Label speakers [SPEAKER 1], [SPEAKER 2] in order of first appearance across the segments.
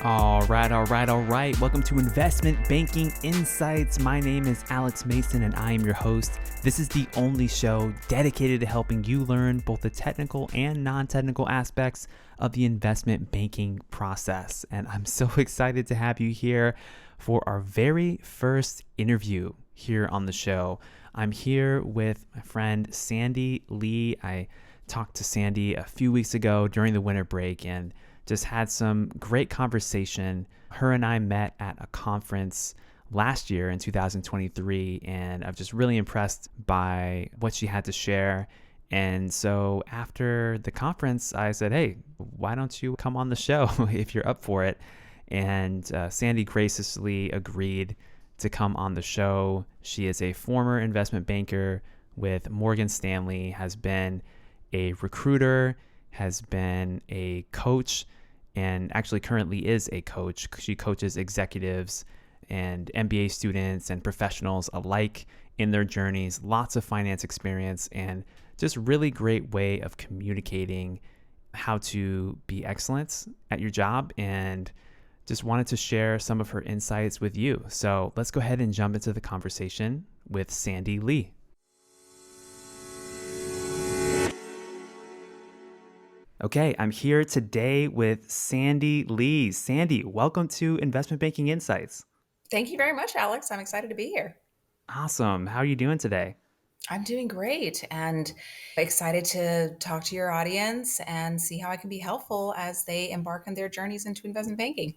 [SPEAKER 1] All right. Welcome to Investment Banking Insights. My name is Alex Mason and I am your host. This is the only show dedicated to helping you learn both the technical and non-technical aspects of the investment banking process. And I'm so excited to have you here for our very first interview here on the show. I'm here with my friend Sandy Lee. I talked to Sandy a few weeks ago during the winter break and just had some great conversation. Her and I met at a conference last year in 2023, and I'm just really impressed by what she had to share. And so after the conference, I said, hey, why don't you come on the show if you're up for it? And Sandy graciously agreed to come on the show. She is a former investment banker with Morgan Stanley, has been a recruiter, has been a coach, and actually currently is a coach. She coaches executives and MBA students and professionals alike in their journeys, lots of finance experience, and just really great way of communicating how to be excellent at your job, and just wanted to share some of her insights with you. So let's go ahead and jump into the conversation with Sandy Lee. Okay, I'm here today with Sandy Lee. Sandy, welcome to Investment Banking Insights.
[SPEAKER 2] Thank you very much, Alex. I'm excited to be here.
[SPEAKER 1] Awesome. How are you doing today?
[SPEAKER 2] I'm doing great and excited to talk to your audience and see how I can be helpful as they embark on their journeys into investment banking.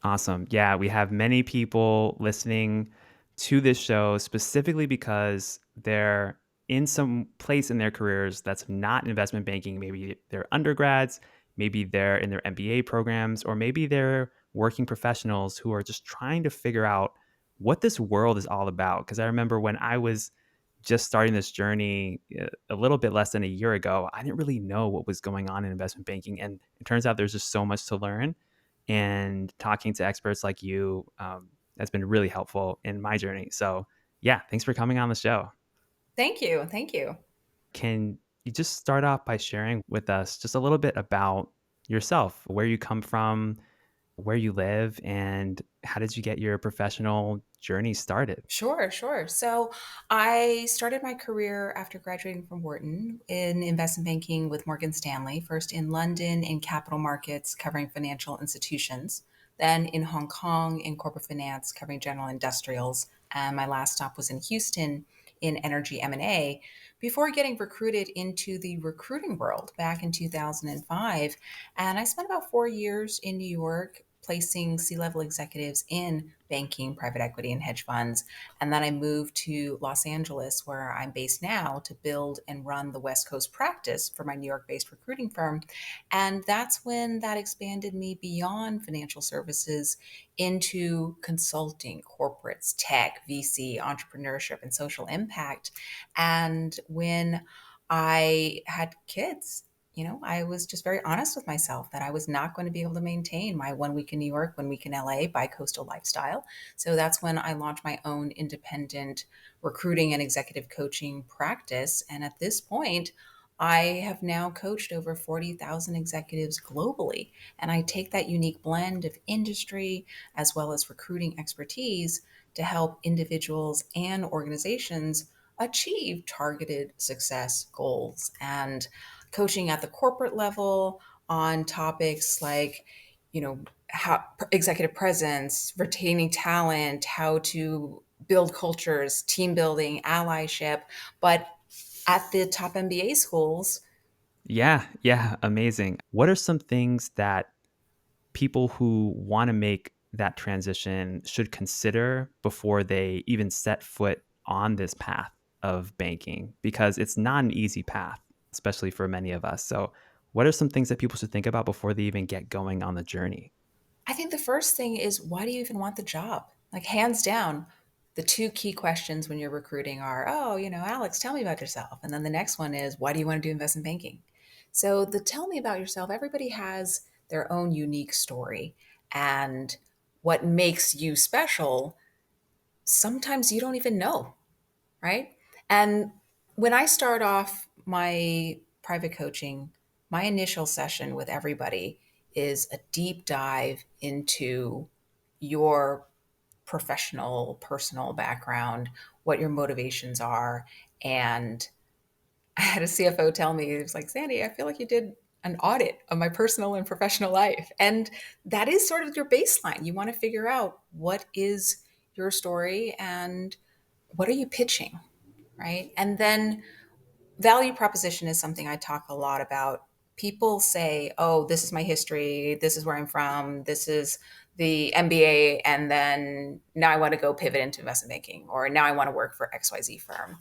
[SPEAKER 1] Awesome. Yeah, we have many people listening to this show specifically because they're in some place in their careers that's not investment banking. Maybe they're undergrads, maybe they're in their MBA programs, or maybe they're working professionals who are just trying to figure out what this world is all about. Because I remember when I was just starting this journey a little bit less than a year ago, I didn't really know what was going on in investment banking. And it turns out there's just so much to learn, and talking to experts like you has been really helpful in my journey. So, yeah, thanks for coming on the show.
[SPEAKER 2] Thank you. Thank you.
[SPEAKER 1] Can you just start off by sharing with us just a little bit about yourself, where you come from, where you live, and how did you get your professional journey started?
[SPEAKER 2] Sure. So I started my career after graduating from Wharton in investment banking with Morgan Stanley, first in London in capital markets covering financial institutions, then in Hong Kong in corporate finance covering general industrials, and my last stop was in Houston in energy M&A before getting recruited into the recruiting world back in 2005. And I spent about 4 years in New York placing C-level executives in banking, private equity, and hedge funds. And then I moved to Los Angeles, where I'm based now, to build and run the West Coast practice for my New York based recruiting firm. And that's when that expanded me beyond financial services into consulting, corporates, tech, VC, entrepreneurship, and social impact. And when I had kids, I was just very honest with myself that I was not going to be able to maintain my 1 week in New York, 1 week in LA bi-coastal lifestyle. So that's when I launched my own independent recruiting and executive coaching practice. And at this point, I have now coached over 40,000 executives globally. And I take that unique blend of industry as well as recruiting expertise to help individuals and organizations achieve targeted success goals. And coaching at the corporate level on topics like, how executive presence, retaining talent, how to build cultures, team building, allyship. But at the top MBA schools,
[SPEAKER 1] Yeah, amazing. What are some things that people who want to make that transition should consider before they even set foot on this path of banking? Because it's not an easy path, especially for many of us. So, what are some things that people should think about before they even get going on the journey?
[SPEAKER 2] I think the first thing is, why do you even want the job? Like, hands down, the two key questions when you're recruiting are, oh, Alex, tell me about yourself. And then the next one is, why do you want to do investment banking? So, the tell me about yourself, everybody has their own unique story. And what makes you special, sometimes you don't even know, right? And when I start off my private coaching, my initial session with everybody is a deep dive into your professional, personal background, what your motivations are. And I had a CFO tell me, he was like, Sandy, I feel like you did an audit of my personal and professional life. And that is sort of your baseline. You want to figure out what is your story and what are you pitching, right? And then value proposition is something I talk a lot about. People say, oh, this is my history, this is where I'm from, this is the MBA, and then now I want to go pivot into investment banking, or now I want to work for XYZ firm.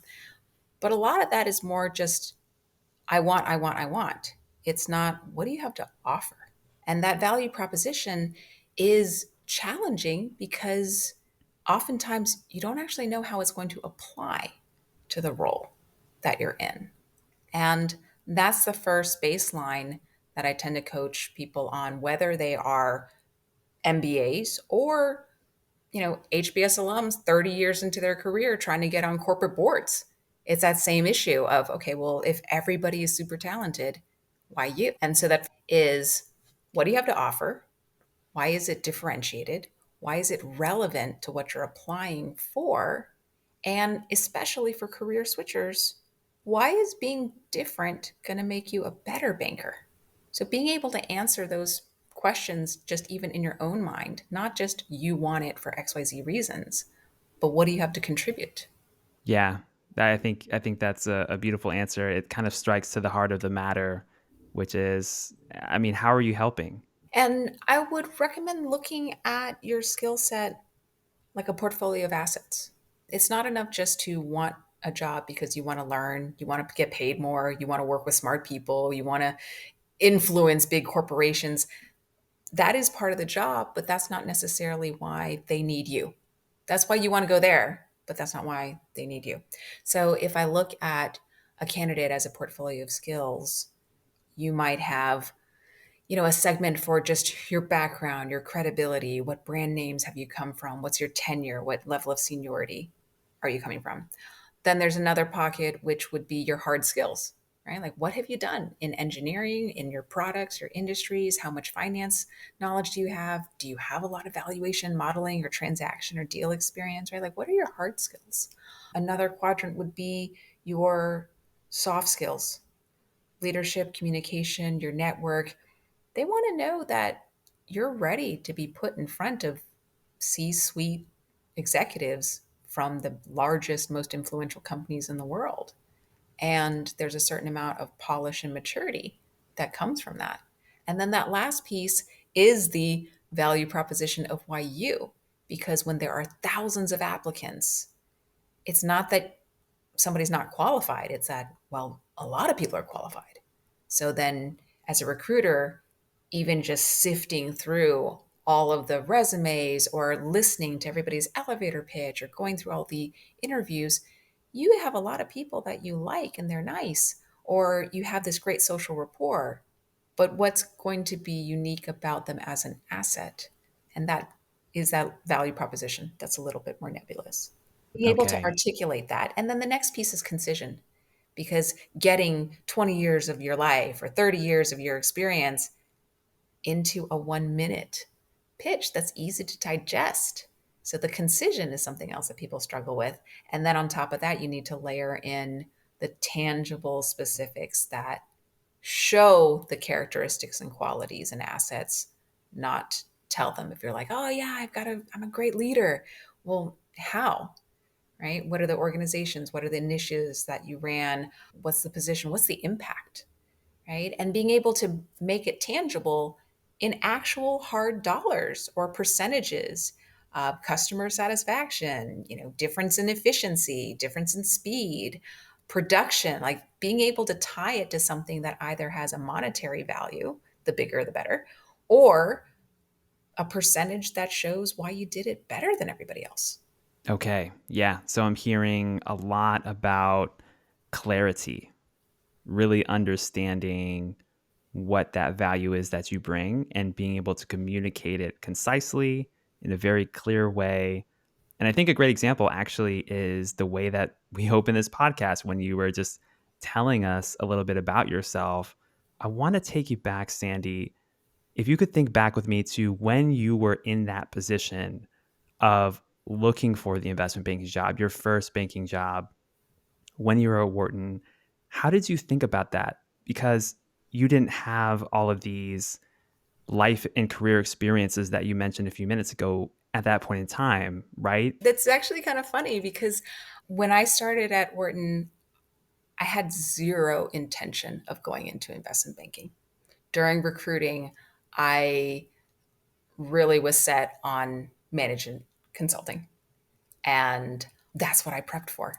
[SPEAKER 2] But a lot of that is more just, I want, I want, I want. It's not, what do you have to offer? And that value proposition is challenging because oftentimes you don't actually know how it's going to apply to the role that you're in. And that's the first baseline that I tend to coach people on, whether they are MBAs or, HBS alums 30 years into their career trying to get on corporate boards. It's that same issue of, okay, well, if everybody is super talented, why you? And so that is, what do you have to offer? Why is it differentiated? Why is it relevant to what you're applying for? And especially for career switchers, why is being different going to make you a better banker? So being able to answer those questions just even in your own mind, not just you want it for XYZ reasons, but what do you have to contribute?
[SPEAKER 1] Yeah, I think that's a beautiful answer. It kind of strikes to the heart of the matter, which is, I mean, how are you helping?
[SPEAKER 2] And I would recommend looking at your skill set like a portfolio of assets. It's not enough just to want a job because you want to learn, you want to get paid more, you want to work with smart people, you want to influence big corporations. That is part of the job, but that's not necessarily why they need you. That's why you want to go there, but that's not why they need you. So if I look at a candidate as a portfolio of skills, you might have, a segment for just your background, your credibility, what brand names have you come from, what's your tenure, what level of seniority are you coming from? Then there's another pocket, which would be your hard skills, right? Like, what have you done in engineering, in your products, your industries? How much finance knowledge do you have? Do you have a lot of valuation, modeling, or transaction or deal experience, right? Like, what are your hard skills? Another quadrant would be your soft skills, leadership, communication, your network. They want to know that you're ready to be put in front of C suite executives from the largest, most influential companies in the world. And there's a certain amount of polish and maturity that comes from that. And then that last piece is the value proposition of why you, because when there are thousands of applicants, it's not that somebody's not qualified, it's that, well, a lot of people are qualified. So then, as a recruiter, even just sifting through all of the resumes or listening to everybody's elevator pitch or going through all the interviews, you have a lot of people that you like and they're nice, or you have this great social rapport. But what's going to be unique about them as an asset? And that is that value proposition that's a little bit more nebulous. Being able to
[SPEAKER 1] Okay.
[SPEAKER 2] articulate that. And then the next piece is concision, because getting 20 years of your life or 30 years of your experience into a 1 minute pitch that's easy to digest. So the concision is something else that people struggle with. And then on top of that, you need to layer in the tangible specifics that show the characteristics and qualities and assets, not tell them. If you're like, oh yeah, I'm a great leader. Well, how? Right? What are the organizations? What are the initiatives that you ran? What's the position? What's the impact? Right? And being able to make it tangible in actual hard dollars or percentages, customer satisfaction, difference in efficiency, difference in speed, production, like being able to tie it to something that either has a monetary value, the bigger the better, or a percentage that shows why you did it better than everybody else.
[SPEAKER 1] Okay. Yeah. So I'm hearing a lot about clarity, really understanding what that value is that you bring and being able to communicate it concisely in a very clear way. And I think a great example actually is the way that we open this podcast when you were just telling us a little bit about yourself. I want to take you back, Sandy. If you could think back with me to when you were in that position of looking for the investment banking job, your first banking job, when you were at Wharton, how did you think about that? Because you didn't have all of these life and career experiences that you mentioned a few minutes ago at that point in time, right?
[SPEAKER 2] That's actually kind of funny because when I started at Wharton, I had zero intention of going into investment banking. During recruiting, I really was set on management consulting. And that's what I prepped for.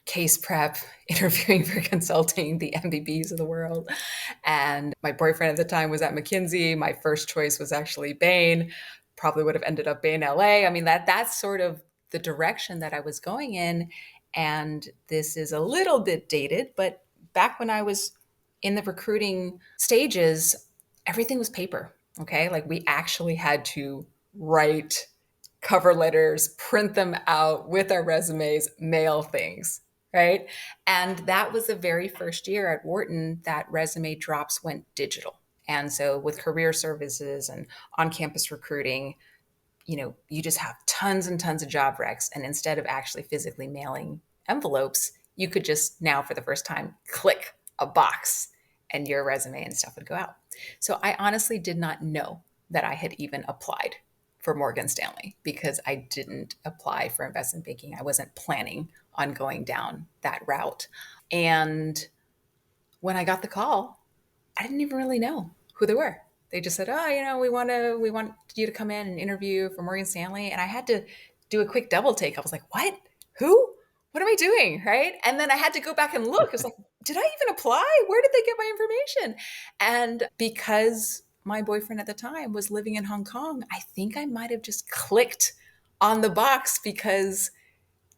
[SPEAKER 2] Case prep, interviewing for consulting, the MBBs of the world. And my boyfriend at the time was at McKinsey. My first choice was actually Bain. Probably would have ended up Bain LA. I mean, that's sort of the direction that I was going in. And this is a little bit dated, but back when I was in the recruiting stages, everything was paper. Okay. Like we actually had to write cover letters, print them out with our resumes, mail things, right? And that was the very first year at Wharton that resume drops went digital. And so with career services and on campus recruiting, you just have tons and tons of job recs. And instead of actually physically mailing envelopes, you could just now, for the first time, click a box and your resume and stuff would go out. So I honestly did not know that I had even applied for Morgan Stanley because I didn't apply for investment banking. I wasn't planning on going down that route. And when I got the call, I didn't even really know who they were. They just said, "Oh, we want you to come in and interview for Morgan Stanley." And I had to do a quick double take. I was like, "What? Who? What am I doing?" Right? And then I had to go back and look. I was like, "Did I even apply? Where did they get my information?" And because my boyfriend at the time was living in Hong Kong, I think I might have just clicked on the box because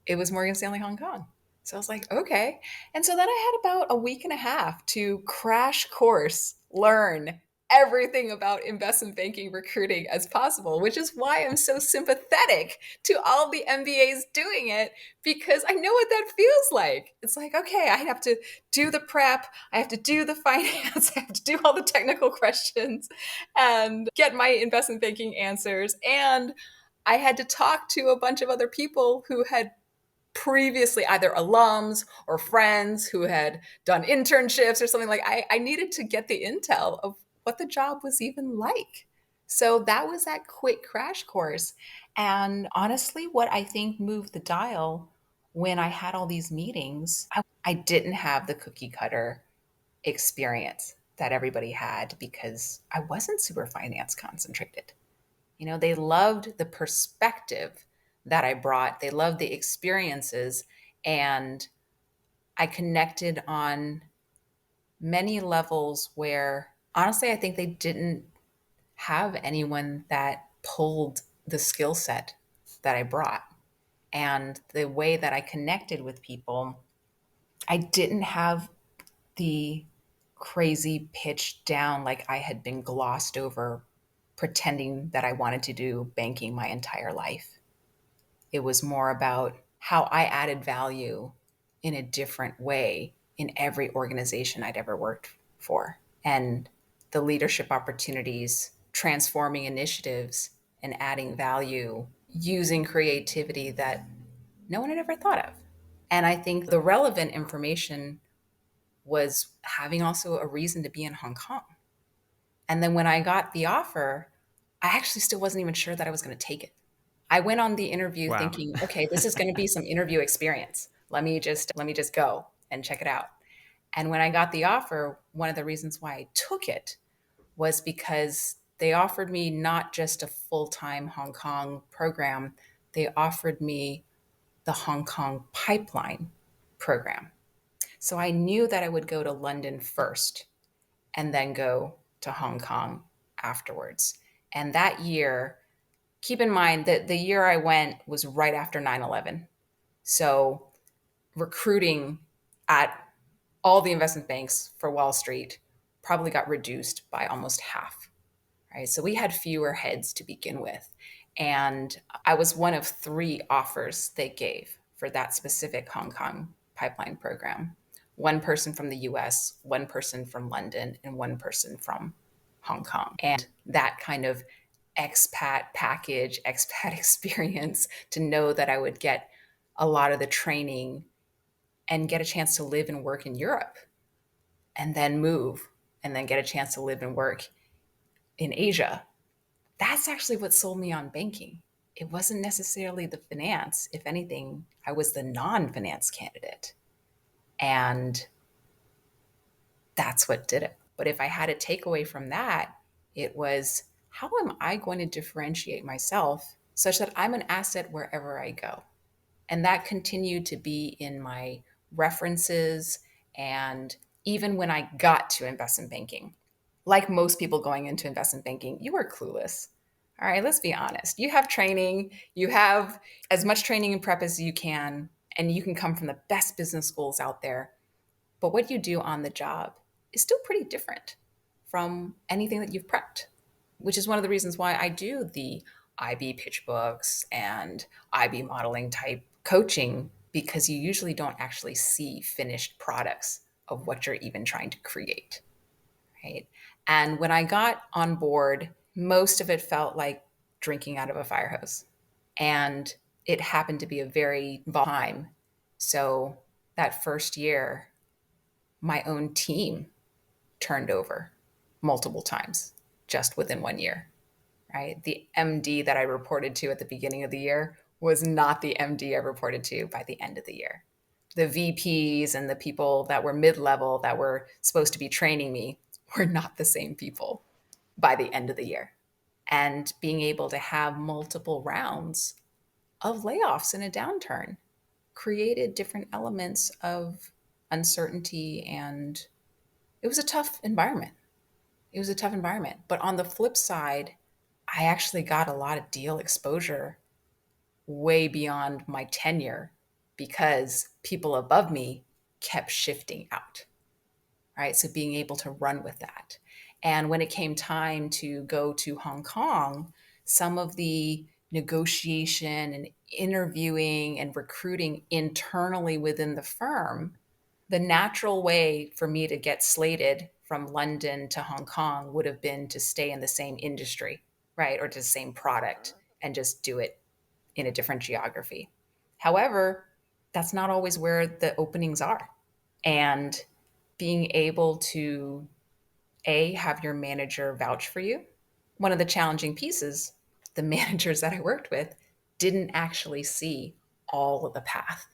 [SPEAKER 2] it was Morgan Stanley Hong Kong. So I was like, okay. And so then I had about a week and a half to crash course learn everything about investment banking recruiting as possible, which is why I'm so sympathetic to all the MBAs doing it because I know what that feels like. It's like, okay, I have to do the prep, I have to do the finance, I have to do all the technical questions and get my investment banking answers. And I had to talk to a bunch of other people who had previously either alums or friends who had done internships or something. Like I needed to get the intel of what the job was even like. So that was that quick crash course. And honestly, what I think moved the dial when I had all these meetings, I didn't have the cookie cutter experience that everybody had because I wasn't super finance concentrated. They loved the perspective that I brought, they loved the experiences, and I connected on many levels where honestly, I think they didn't have anyone that pulled the skill set that I brought. And the way that I connected with people, I didn't have the crazy pitch down like I had been glossed over pretending that I wanted to do banking my entire life. It was more about how I added value in a different way in every organization I'd ever worked for. And the leadership opportunities, transforming initiatives, and adding value using creativity that no one had ever thought of. And I think the relevant information was having also a reason to be in Hong Kong. And then when I got the offer, I actually still wasn't even sure that I was going to take it. I went on the interview
[SPEAKER 1] Wow.
[SPEAKER 2] thinking, okay, this is going to be some interview experience. Let me just go and check it out. And when I got the offer, one of the reasons why I took it was because they offered me not just a full-time Hong Kong program, they offered me the Hong Kong pipeline program. So I knew that I would go to London first and then go to Hong Kong afterwards. And that year, keep in mind that the year I went was right after 9/11. So recruiting at all the investment banks for Wall Street probably got reduced by almost half, right? So we had fewer heads to begin with. And I was one of three offers they gave for that specific Hong Kong pipeline program. One person from the US, one person from London, and one person from Hong Kong. And that kind of expat package, expat experience to know that I would get a lot of the training and get a chance to live and work in Europe and then move and then get a chance to live and work in Asia. That's actually what sold me on banking. It wasn't necessarily the finance. If anything, I was the non finance candidate. And that's what did it. But if I had a takeaway from that, it was how am I going to differentiate myself such that I'm an asset wherever I go? And that continued to be in my references. And even when I got to investment banking, like most people going into investment banking, you are clueless. All right, let's be honest. You have training, you have as much training and prep as you can, and you can come from the best business schools out there. But what you do on the job is still pretty different from anything that you've prepped, which is one of the reasons why I do the IB pitch books and IB modeling type coaching, because you usually don't actually see finished products of what you're even trying to create, right? And when I got on board, most of it felt like drinking out of a fire hose. And it happened to be a very time. So that first year, my own team turned over multiple times just within 1 year, right? The MD that I reported to at the beginning of the year was not the MD I reported to by the end of the year. The VPs and the people that were mid level that were supposed to be training me were not the same people by the end of the year. And being able to have multiple rounds of layoffs in a downturn created different elements of uncertainty, and it was a tough environment. It was a tough environment. But on the flip side, I actually got a lot of deal exposure way beyond my tenure because people above me kept shifting out, right? So being able to run with that. And when it came time to go to Hong Kong, some of the negotiation and interviewing and recruiting internally within the firm, the natural way for me to get slated from London to Hong Kong would have been to stay in the same industry, right? Or to the same product and just do it in a different geography. However, that's not always where the openings are. And being able to have your manager vouch for you. One of the challenging pieces, the managers that I worked with didn't actually see all of the path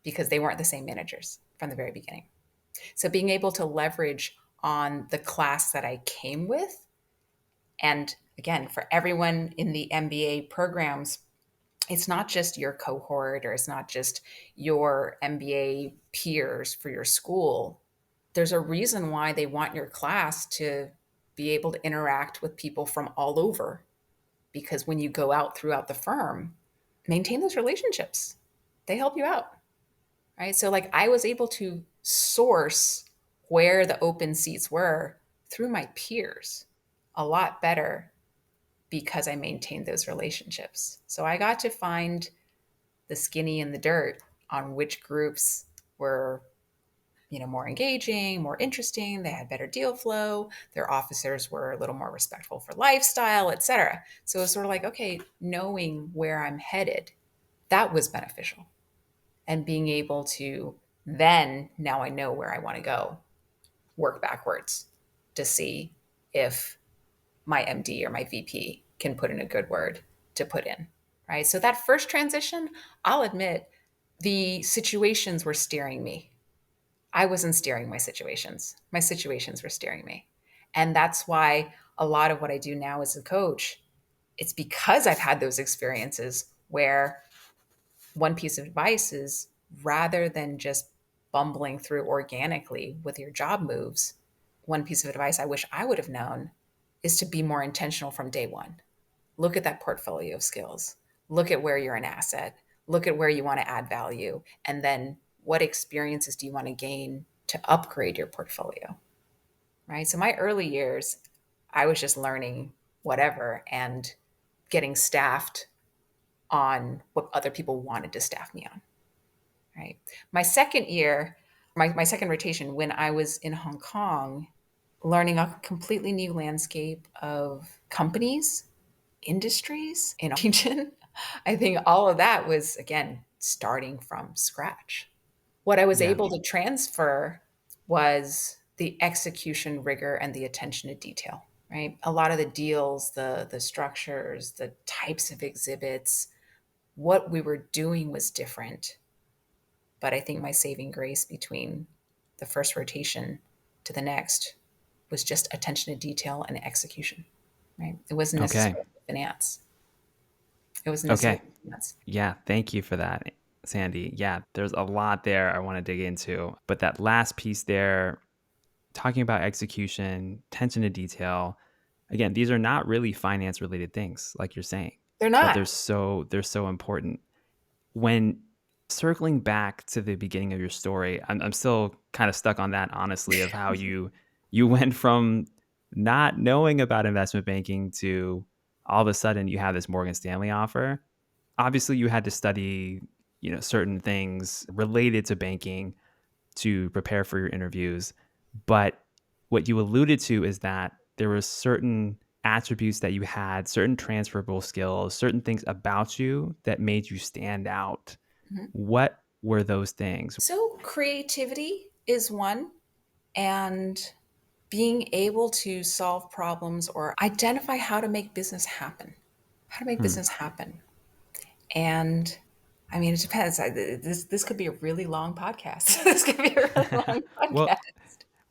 [SPEAKER 2] because they weren't the same managers from the very beginning. So being able to leverage on the class that I came with, and again, for everyone in the MBA programs, it's not just your cohort or it's not just your MBA peers for your school. There's a reason why they want your class to be able to interact with people from all over, because when you go out throughout the firm, maintain those relationships. They help you out, right? So like I was able to source where the open seats were through my peers a lot better because I maintained those relationships. So I got to find the skinny in the dirt on which groups were, more engaging, more interesting, they had better deal flow, their officers were a little more respectful for lifestyle, etc. So it's sort of like, okay, knowing where I'm headed, that was beneficial. And being able to then, now I know where I want to go, work backwards to see if my MD or my VP can put in a good word to put in, right? So that first transition, I'll admit, the situations were steering me. I wasn't steering my situations. My situations were steering me. And that's why a lot of what I do now as a coach, it's because I've had those experiences where one piece of advice is rather than just bumbling through organically with your job moves, one piece of advice I wish I would have known is to be more intentional from day one. Look at that portfolio of skills. Look at where you're an asset. Look at where you want to add value. And then what experiences do you want to gain to upgrade your portfolio? Right. So my early years, I was just learning whatever and getting staffed on what other people wanted to staff me on. Right. My second year, my second rotation, when I was in Hong Kong, learning a completely new landscape of companies, industries in our region. I think all of that was, again, starting from scratch. What I was
[SPEAKER 1] Yeah.
[SPEAKER 2] able to transfer was the execution rigor and the attention to detail, right? A lot of the deals, the structures, the types of exhibits, what we were doing was different. But I think my saving grace between the first rotation to the next was just attention to detail and execution, right? It wasn't
[SPEAKER 1] Okay.
[SPEAKER 2] necessarily finance. It wasn't necessarily
[SPEAKER 1] Okay.
[SPEAKER 2] finance.
[SPEAKER 1] Yeah. Thank you for that, Sandy. Yeah. There's a lot there I want to dig into. But that last piece there, talking about execution, attention to detail, again, these are not really finance related things, like you're saying,
[SPEAKER 2] They're
[SPEAKER 1] but
[SPEAKER 2] not.
[SPEAKER 1] they're so important. When circling back to the beginning of your story, I'm still kind of stuck on that, honestly, of how you went from not knowing about investment banking to all of a sudden you have this Morgan Stanley offer. Obviously, you had to study, certain things related to banking to prepare for your interviews. But what you alluded to is that there were certain attributes that you had, certain transferable skills, certain things about you that made you stand out.
[SPEAKER 2] Mhm.
[SPEAKER 1] What were those things?
[SPEAKER 2] So creativity is one, and being able to solve problems or identify how to make business happen. How to make
[SPEAKER 1] Hmm.
[SPEAKER 2] business happen. And I mean, it depends. This could be a really long podcast. This could be a really long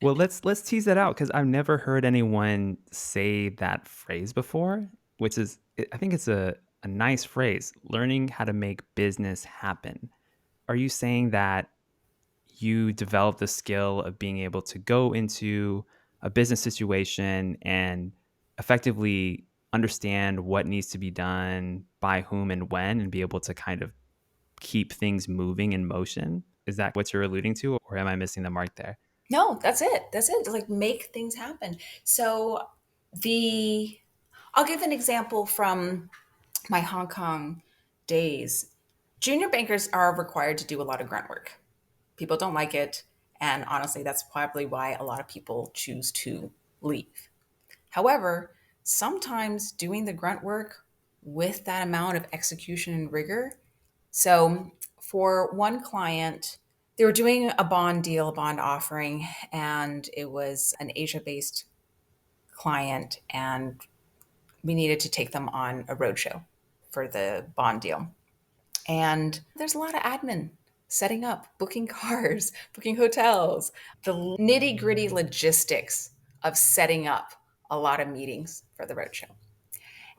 [SPEAKER 1] well,
[SPEAKER 2] podcast.
[SPEAKER 1] let's tease that out because I've never heard anyone say that phrase before, which is I think it's a nice phrase, learning how to make business happen. Are you saying that you develop the skill of being able to go into a business situation and effectively understand what needs to be done by whom and when and be able to kind of keep things moving in motion? Is that what you're alluding to, or am I missing the mark there?
[SPEAKER 2] No, that's it. That's it. Like make things happen. So the I'll give an example from my Hong Kong days. Junior bankers are required to do a lot of grunt work. People don't like it. And honestly, that's probably why a lot of people choose to leave. However, sometimes doing the grunt work with that amount of execution and rigor. So, for one client, they were doing a bond deal, a bond offering, and it was an Asia based client, and we needed to take them on a roadshow for the bond deal. And there's a lot of admin setting up, booking cars, booking hotels, the nitty gritty logistics of setting up a lot of meetings for the roadshow.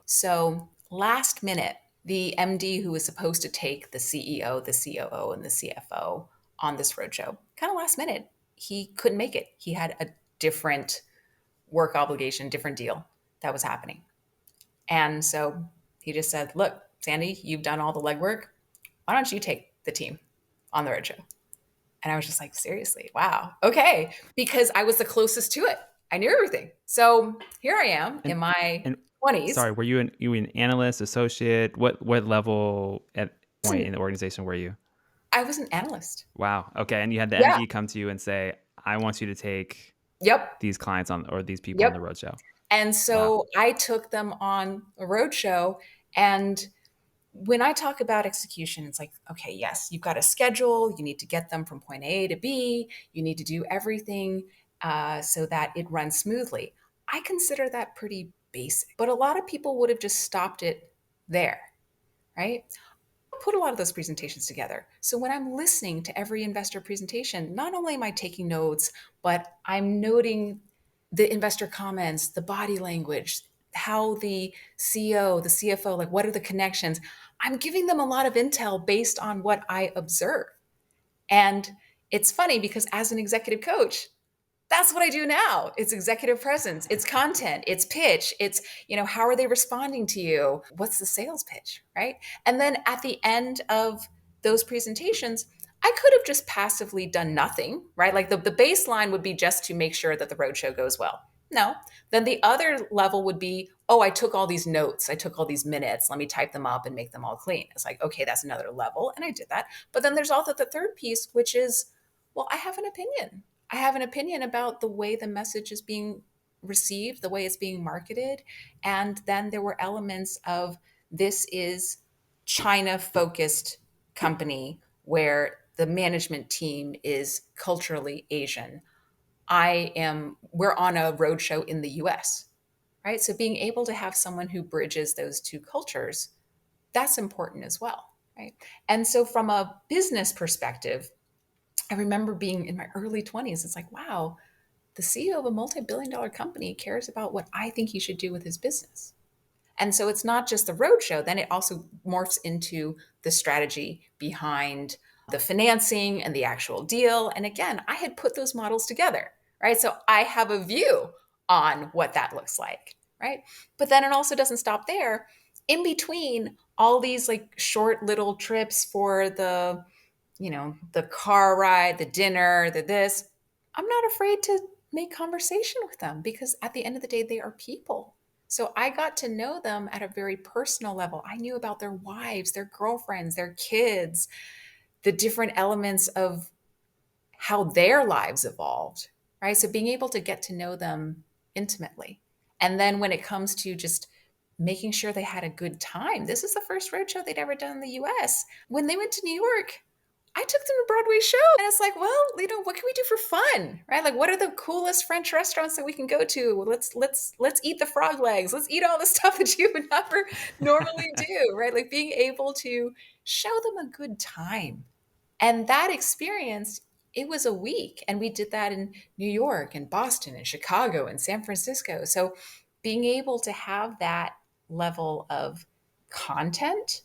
[SPEAKER 2] So, last minute, the MD who was supposed to take the CEO, the COO, and the CFO on this roadshow, kind of last minute, he couldn't make it. He had a different work obligation, different deal that was happening. And so he just said, "Look, Sandy, you've done all the legwork. Why don't you take the team on the roadshow?" And I was just like, seriously, wow, okay, because I was the closest to it. I knew everything. So here I am
[SPEAKER 1] And
[SPEAKER 2] in my
[SPEAKER 1] and
[SPEAKER 2] 20s.
[SPEAKER 1] sorry, were you an analyst, associate? What level at point in the organization were you?
[SPEAKER 2] I was an analyst.
[SPEAKER 1] Wow. Okay. And you had the
[SPEAKER 2] Yeah.
[SPEAKER 1] MD come to you and say, "I want you to take
[SPEAKER 2] Yep.
[SPEAKER 1] these clients on or these people on the
[SPEAKER 2] Yep.
[SPEAKER 1] roadshow."
[SPEAKER 2] And
[SPEAKER 1] Wow.
[SPEAKER 2] so I took them on a roadshow. And when I talk about execution, it's like, okay, yes, you've got a schedule. You need to get them from point A to B. You need to do everything so that it runs smoothly. I consider that pretty basic, but a lot of people would have just stopped it there, right? Put a lot of those presentations together. So when I'm listening to every investor presentation, not only am I taking notes, but I'm noting the investor comments, the body language, how the CEO, the CFO, like what are the connections? I'm giving them a lot of intel based on what I observe. And it's funny because as an executive coach, that's what I do now. It's executive presence, it's content, it's pitch, it's, how are they responding to you? What's the sales pitch, right? And then at the end of those presentations, I could have just passively done nothing, right? Like the baseline would be just to make sure that the roadshow goes well. No. Then the other level would be, oh, I took all these notes, I took all these minutes, let me type them up and make them all clean. It's like, okay, that's another level. And I did that. But then there's also the third piece, which is, well, I have an opinion. I have an opinion about the way the message is being received, the way it's being marketed. And then there were elements of this is China focused company where the management team is culturally Asian. We're on a roadshow in the US, right? So being able to have someone who bridges those two cultures, that's important as well, right? And so from a business perspective, I remember being in my early 20s. It's like, wow, the CEO of a multi-billion dollar company cares about what I think he should do with his business. And so it's not just the roadshow, then it also morphs into the strategy behind the financing and the actual deal. And again, I had put those models together, right? So I have a view on what that looks like, right? But then it also doesn't stop there. In between all these like short little trips for the car ride, the dinner, the this, I'm not afraid to make conversation with them because at the end of the day, they are people. So I got to know them at a very personal level. I knew about their wives, their girlfriends, their kids, the different elements of how their lives evolved, right? So being able to get to know them intimately. And then when it comes to just making sure they had a good time, this is the first roadshow they'd ever done in the US. When they went to New York, I took them to Broadway show. And it's like, well, what can we do for fun? Right? Like what are the coolest French restaurants that we can go to? Well, let's eat the frog legs. Let's eat all the stuff that you would never normally do, right? Like being able to show them a good time. And that experience, it was a week. And we did that in New York and Boston and Chicago and San Francisco. So being able to have that level of content,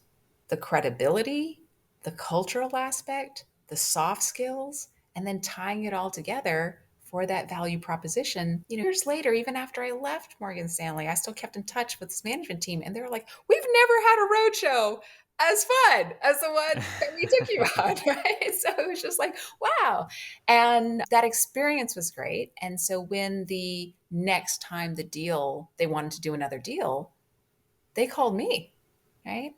[SPEAKER 2] the credibility, the cultural aspect, the soft skills, and then tying it all together for that value proposition. Years later, even after I left Morgan Stanley, I still kept in touch with this management team, and they were like, "We've never had a roadshow as fun as the one that we took you on," right? So it was just like, wow. And that experience was great. And so when the next time they wanted to do another deal, they called me, right?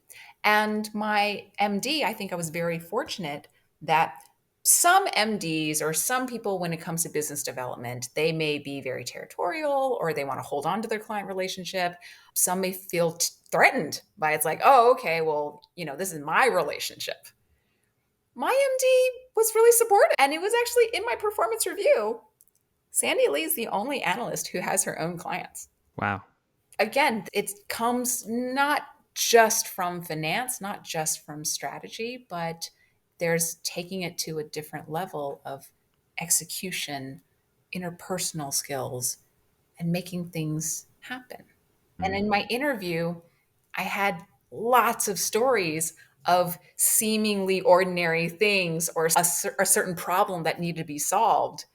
[SPEAKER 2] And my MD, I think I was very fortunate that some MDs or some people, when it comes to business development, they may be very territorial or they want to hold on to their client relationship. Some may feel threatened by it's like, oh, okay, well, this is my relationship. My MD was really supportive. And it was actually in my performance review. Sandy Lee is the only analyst who has her own clients.
[SPEAKER 1] Wow.
[SPEAKER 2] Again, it comes not just from finance, not just from strategy, but there's taking it to a different level of execution, interpersonal skills, and making things happen. And in my interview, I had lots of stories of seemingly ordinary things or a certain problem that needed to be solved,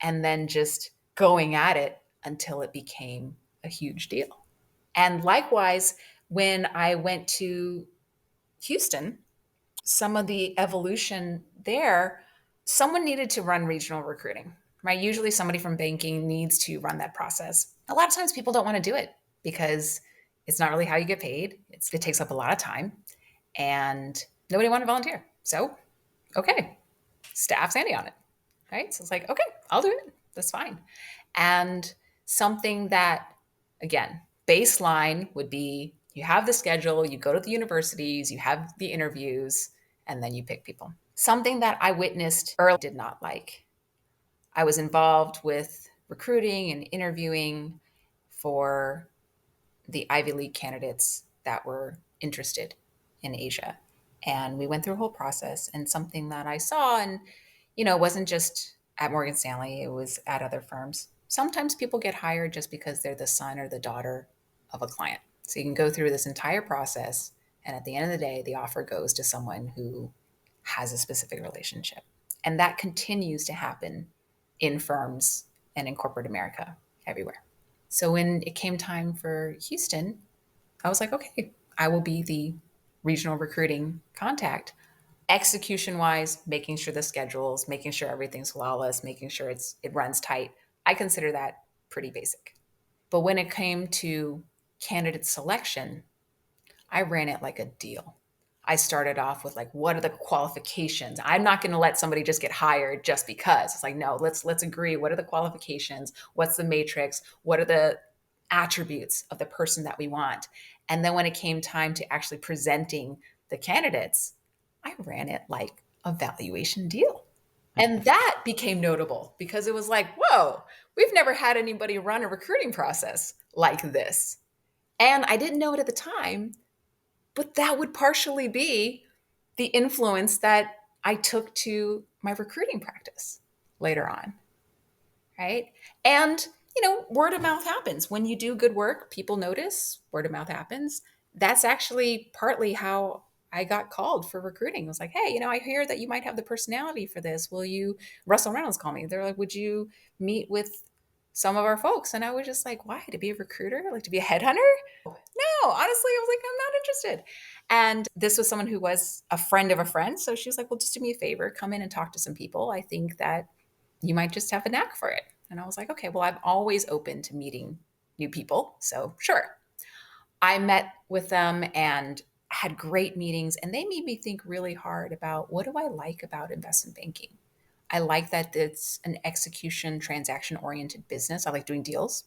[SPEAKER 2] and then just going at it until it became a huge deal. And likewise, when I went to Houston, some of the evolution there, someone needed to run regional recruiting, right? Usually somebody from banking needs to run that process. A lot of times people don't want to do it because it's not really how you get paid. It takes up a lot of time and nobody wanted to volunteer. So, okay, staff Sandy on it, right? So it's like, okay, I'll do it. That's fine. And something that, again, baseline would be you have the schedule, you go to the universities, you have the interviews, and then you pick people. Something that I witnessed early did not like. I was involved with recruiting and interviewing for the Ivy League candidates that were interested in Asia. And we went through a whole process. And something that I saw, and it wasn't just at Morgan Stanley, it was at other firms. Sometimes people get hired just because they're the son or the daughter of a client. So you can go through this entire process. And at the end of the day, the offer goes to someone who has a specific relationship. And that continues to happen in firms and in corporate America everywhere. So when it came time for Houston, I was like, okay, I will be the regional recruiting contact. Execution wise, making sure the schedules, making sure everything's flawless, making sure it runs tight. I consider that pretty basic. But when it came to candidate selection, I ran it like a deal. I started off with like, what are the qualifications? I'm not going to let somebody just get hired just because. It's like, no, let's agree. What are the qualifications? What's the matrix? What are the attributes of the person that we want? And then when it came time to actually presenting the candidates, I ran it like a valuation deal. And that became notable because it was like, whoa, we've never had anybody run a recruiting process like this. And I didn't know it at the time, but that would partially be the influence that I took to my recruiting practice later on, right? And, word of mouth happens. When you do good work, people notice, word of mouth happens. That's actually partly how I got called for recruiting. It was like, hey, I hear that you might have the personality for this. Will you, Russell Reynolds called me. They're like, would you meet with some of our folks? And I was just like, why? To be a recruiter? Like to be a headhunter? No, honestly, I was like, I'm not interested. And this was someone who was a friend of a friend. So she was like, well, just do me a favor, come in and talk to some people. I think that you might just have a knack for it. And I was like, okay, well, I'm always open to meeting new people. So sure. I met with them and had great meetings, and they made me think really hard about what do I like about investment banking? I like that it's an execution, transaction oriented business. I like doing deals.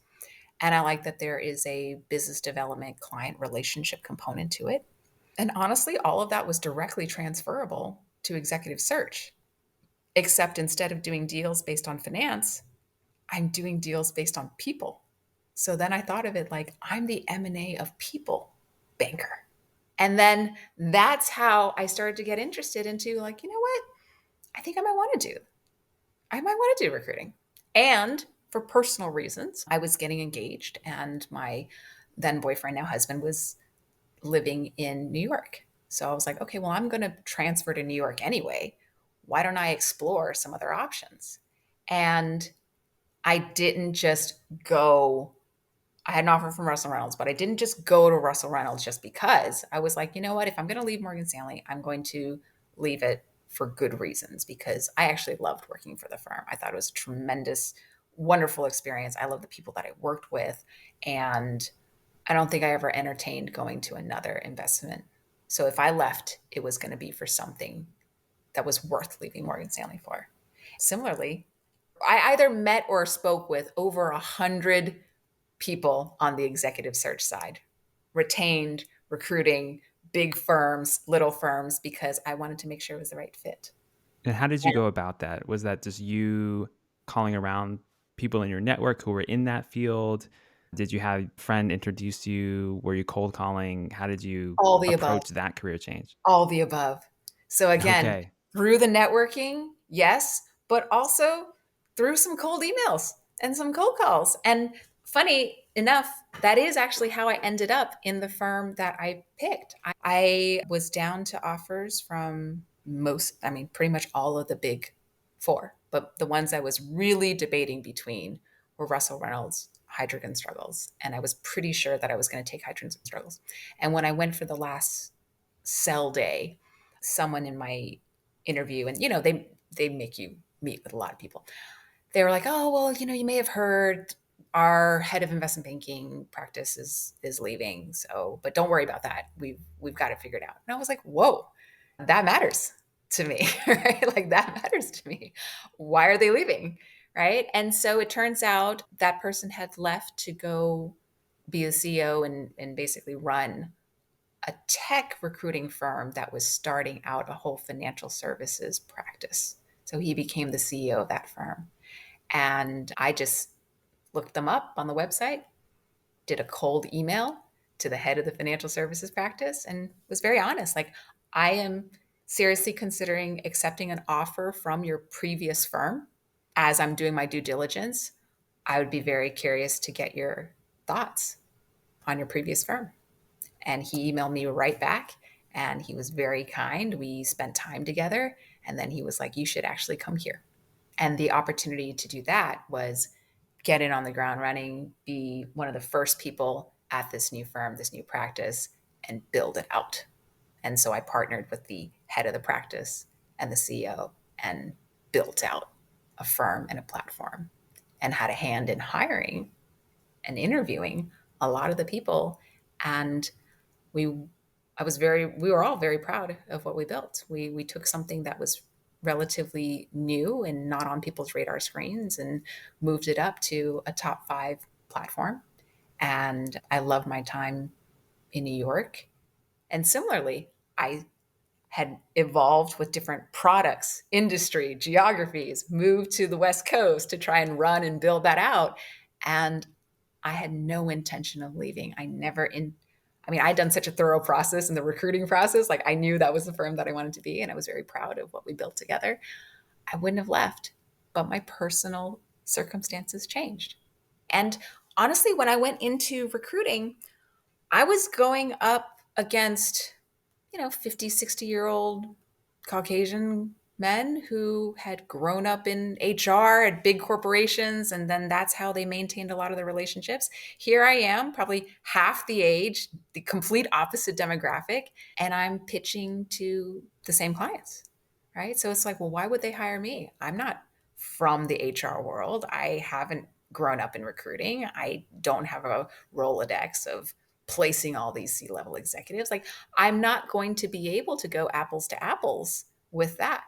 [SPEAKER 2] And I like that there is a business development client relationship component to it. And honestly, all of that was directly transferable to executive search, except instead of doing deals based on finance, I'm doing deals based on people. So then I thought of it like I'm the M&A of people banker. And then that's how I started to get interested into like, you know what? I think I might want to do recruiting. And for personal reasons, I was getting engaged and my then boyfriend, now husband, was living in New York. So I was like, okay, well, I'm going to transfer to New York anyway. Why don't I explore some other options? And I didn't just go, I had an offer from Russell Reynolds, but I didn't just go to Russell Reynolds just because. I was like, you know what? If I'm going to leave Morgan Stanley, I'm going to leave it for good reasons because I actually loved working for the firm. I thought it was a tremendous, wonderful experience. I love the people that I worked with. And I don't think I ever entertained going to another investment. So if I left, it was going to be for something that was worth leaving Morgan Stanley for. Similarly, I either met or spoke with over 100 people on the executive search side, retained, recruiting, big firms, little firms, because I wanted to make sure it was the right fit.
[SPEAKER 1] And how did you go about that? Was that just you calling around people in your network who were in that field? Did you have a friend introduce you? Were you cold calling? How did you
[SPEAKER 2] All the above.
[SPEAKER 1] approach that career change?
[SPEAKER 2] All the above. So again,
[SPEAKER 1] Okay.
[SPEAKER 2] through the networking, yes, but also through some cold emails and some cold calls. And funny enough, that is actually how I ended up in the firm that I picked. I was down to offers from pretty much all of the big four, but the ones I was really debating between were Russell Reynolds, Heidrick and Struggles. And I was pretty sure that I was going to take Heidrick and Struggles. And when I went for the last sell day, someone in my interview, and they make you meet with a lot of people. They were like, "Oh, well, you may have heard our head of investment banking practice is leaving. So, but don't worry about that. We've got it figured out." And I was like, "Whoa, that matters to me, right? Like that matters to me. Why are they leaving?" Right? And so it turns out that person had left to go be a CEO and basically run a tech recruiting firm that was starting out a whole financial services practice. So he became the CEO of that firm. And I just looked them up on the website, did a cold email to the head of the financial services practice, and was very honest. Like, I am seriously considering accepting an offer from your previous firm. As I'm doing my due diligence, I would be very curious to get your thoughts on your previous firm. And he emailed me right back and he was very kind. We spent time together. And then he was like, you should actually come here. And the opportunity to do that was get in on the ground running, be one of the first people at this new firm, this new practice, and build it out. And so I partnered with the head of the practice and the CEO and built out a firm and a platform and had a hand in hiring and interviewing a lot of the people. And we we were all very proud of what we built. We took something that was relatively new and not on people's radar screens and moved it up to a top 5 platform. And I loved my time in New York. And similarly, I had evolved with different products, industry, geographies, moved to the West Coast to try and run and build that out. And I had no intention of leaving. I mean, I'd done such a thorough process in the recruiting process. Like I knew that was the firm that I wanted to be, and I was very proud of what we built together. I wouldn't have left, but my personal circumstances changed. And honestly, when I went into recruiting, I was going up against 50, 60-year-old Caucasian men who had grown up in HR at big corporations, and then that's how they maintained a lot of their relationships. Here I am, probably half the age, the complete opposite demographic, and I'm pitching to the same clients, right? So it's like, well, why would they hire me? I'm not from the HR world. I haven't grown up in recruiting. I don't have a Rolodex of placing all these C-level executives. Like, I'm not going to be able to go apples to apples with that.